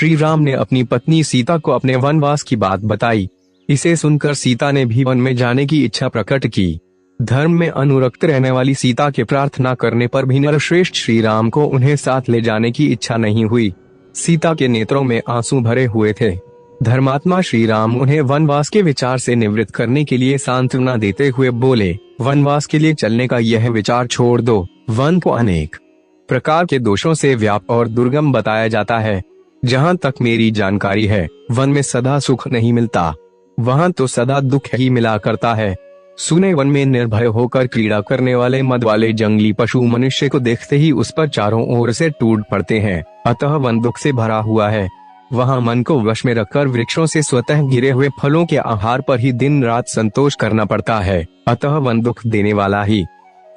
श्री राम ने अपनी पत्नी सीता को अपने वनवास की बात बताई। इसे सुनकर सीता ने भी वन में जाने की इच्छा प्रकट की। धर्म में अनुरक्त रहने वाली सीता के प्रार्थना करने पर भी नरश्रेष्ठ श्री राम को उन्हें साथ ले जाने की इच्छा नहीं हुई। सीता के नेत्रों में आंसू भरे हुए थे। धर्मात्मा श्री राम उन्हें वनवास के विचार से निवृत्त करने के लिए सांत्वना देते हुए बोले, वनवास के लिए चलने का यह विचार छोड़ दो। वन को अनेक प्रकार के दोषों से व्याप्त और दुर्गम बताया जाता है। जहाँ तक मेरी जानकारी है, वन में सदा सुख नहीं मिलता, वहाँ तो सदा दुख ही मिला करता है। सुने वन में निर्भय होकर क्रीड़ा करने वाले मद वाले जंगली पशु मनुष्य को देखते ही उस पर चारों ओर से टूट पड़ते हैं। अतः वन दुख से भरा हुआ है। वहाँ मन को वश में रखकर वृक्षों से स्वतः गिरे हुए फलों के आहार पर ही दिन रात संतोष करना पड़ता है। अतः वन दुख देने वाला ही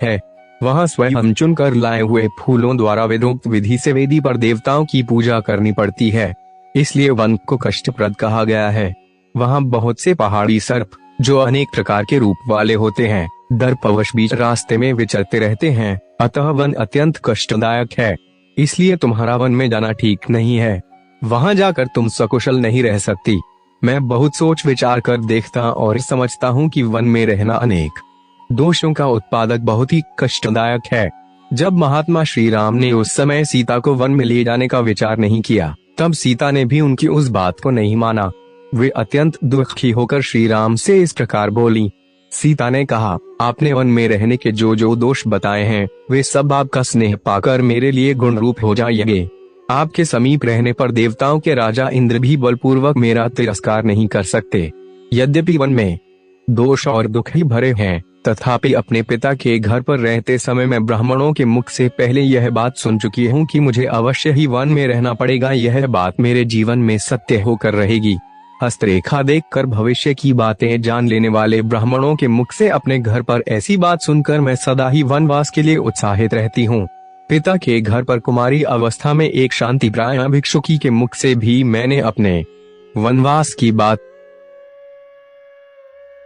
है। वहाँ स्वयं चुनकर लाए हुए फूलों द्वारा वेदोक्त विधि से वेदी पर देवताओं की पूजा करनी पड़ती है। इसलिए वन को कष्टप्रद कहा गया है। वहाँ बहुत से पहाड़ी सर्प, जो अनेक प्रकार के रूप वाले होते हैं, दर्पवश बीच रास्ते में विचरते रहते हैं। अतः वन अत्यंत कष्टदायक है। इसलिए तुम्हारा वन में जाना ठीक नहीं है। वहाँ जाकर तुम सकुशल नहीं रह सकती। मैं बहुत सोच विचार कर देखता और समझता हूँ कि वन में रहना अनेक दोषों का उत्पादक बहुत ही कष्टदायक है। जब महात्मा श्री राम ने उस समय सीता को वन में ले जाने का विचार नहीं किया, तब सीता ने भी उनकी उस बात को नहीं माना। वे अत्यंत दुखी होकर श्री राम से इस प्रकार बोली। सीता ने कहा, आपने वन में रहने के जो जो दोष बताए हैं, वे सब आपका स्नेह पाकर मेरे लिए गुण रूप हो जाएंगे। आपके समीप रहने पर देवताओं के राजा इंद्र भी बलपूर्वक मेरा तिरस्कार नहीं कर सकते। यद्यपि वन में दोष और दुख ही भरे हैं, तथापि अपने पिता के घर पर रहते समय मैं ब्राह्मणों के मुख से पहले यह बात सुन चुकी हूँ कि मुझे अवश्य ही वन में रहना पड़ेगा। यह बात मेरे जीवन में सत्य होकर रहेगी। हस्तरेखा देखकर भविष्य की बातें जान लेने वाले ब्राह्मणों के मुख से अपने घर पर ऐसी बात सुनकर मैं सदा ही वनवास के लिए उत्साहित रहती हूँ। पिता के घर पर कुमारी अवस्था में एक शांति प्राय भिक्षुकी के मुख से भी मैंने अपने वनवास की बात